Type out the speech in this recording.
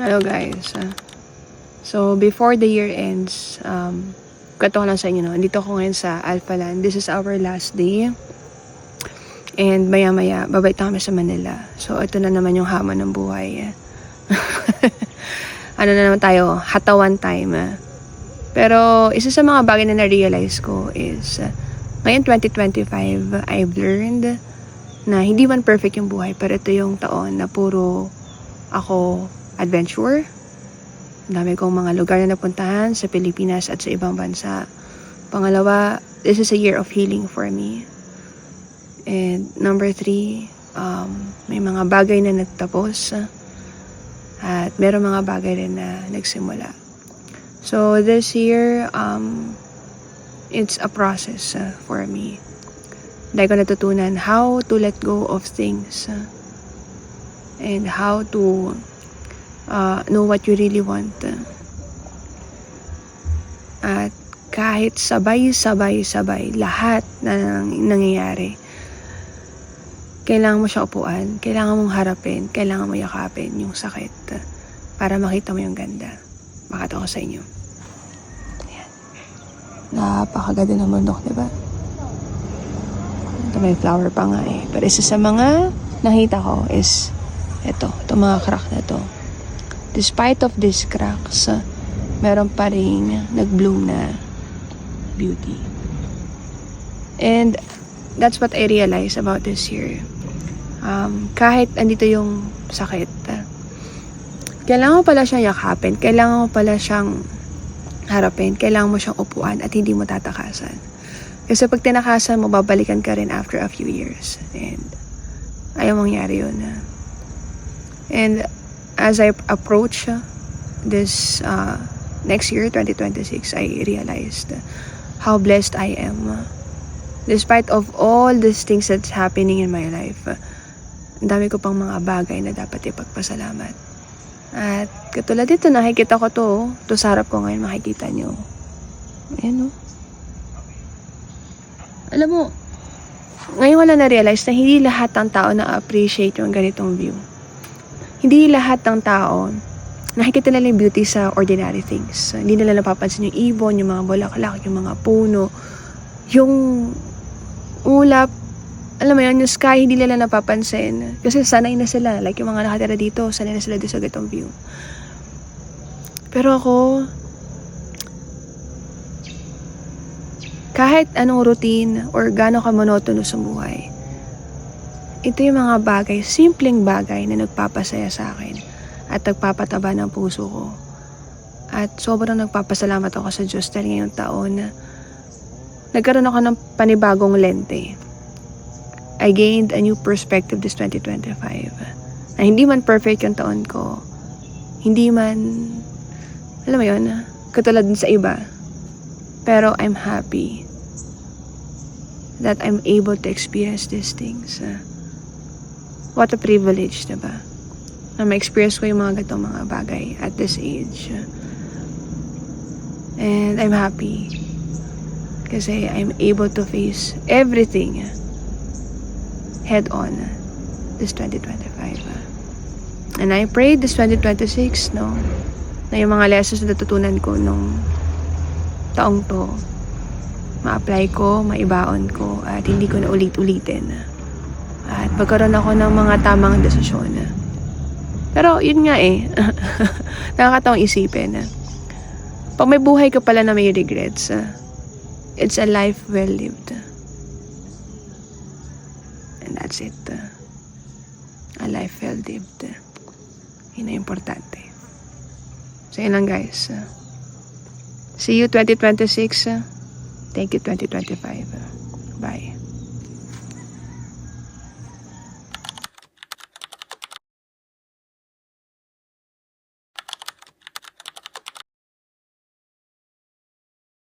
Hello guys. So before the year ends, kwento ko lang sa inyo, no? Dito ako ngayon sa Alpha Land. This is our last day. And maya-maya, babalik na kami sa Manila. So ito na naman yung hamon ng buhay. Ano na naman tayo, hatawan time. Pero isa sa mga bagay na na-realize ko is, ngayon 2025, I've learned na hindi man perfect yung buhay, pero ito yung taon na puro ako adventure. Ang dami kong mga lugar na napuntahan sa Pilipinas at sa ibang bansa. Pangalawa, this is a year of healing for me. And number 3, may mga bagay na nagtapos at meron mga bagay rin na nagsimula. So this year, it's a process for me. Dahil ko natutunan how to let go of things and how to know what you really want. At kahit sabay lahat na nangyayari, kailangan mo siya upuan, kailangan mong harapin, kailangan mo yakapin yung sakit para makita mo yung ganda. Bakit ako sa inyo? Ayan. Napakaganda ng bundok, diba? Ito may flower pa nga eh. Pero isa sa mga nakita ko is itong mga crack na to. Despite of these cracks, meron pa rin nag-bloom na beauty. And that's what I realized about this year. Kahit andito yung sakit, kailangan mo pala siyang yakapin, kailangan mo pala siyang harapin, kailangan mo siyang upuan at hindi mo tatakasan. Kasi pag tinakasan mo, babalikan ka rin after a few years. And ayaw mangyari yun. And as I approach this next year, 2026, I realized how blessed I am. Despite of all these things that's happening in my life, ang dami ko pang mga bagay na dapat ipagpasalamat. At katulad dito, nakikita ko to sa harap ko ngayon, makikita nyo. Ayan o. Alam mo, ngayon wala na-realize na hindi lahat ng tao na-appreciate yung ganitong view. Hindi lahat ng tao nakikita nila yung beauty sa ordinary things. Hindi nila napapansin yung ibon, yung mga bulaklak, yung mga puno, yung ulap, alam mo yun, yung sky, hindi nila napapansin. Kasi sanay na sila. Like yung mga nakatira dito, sanay na sila dito sa ganitong view. Pero ako, kahit anong routine or gano'n ka monotonous sa buhay, ito yung mga bagay, simpleng bagay na nagpapasaya sa akin at nagpapataba ng puso ko. At sobrang nagpapasalamat ako sa Diyos dahil ngayong taon na nagkaroon ako ng panibagong lente. I gained a new perspective this 2025. Na hindi man perfect yung taon ko, hindi man, alam mo yun, katulad din sa iba. Pero I'm happy that I'm able to experience these things. What a privilege, diba? Na ma-experience ko yung mga ganitong mga bagay at this age. And I'm happy kasi I'm able to face everything head on this 2025. And I pray this 2026, no, na yung mga lessons na natutunan ko nung taong to, ma-apply ko, maibaon ko, at hindi ko na ulit-ulitin. At magkaroon ako ng mga tamang desisyon. Pero yun nga eh, nakakatawang isipin. Pag may buhay ka pala na may regrets, it's a life well lived. And that's it. A life well lived. Yun ang importante. So yun lang guys. See you 2026. Thank you 2025. Bye.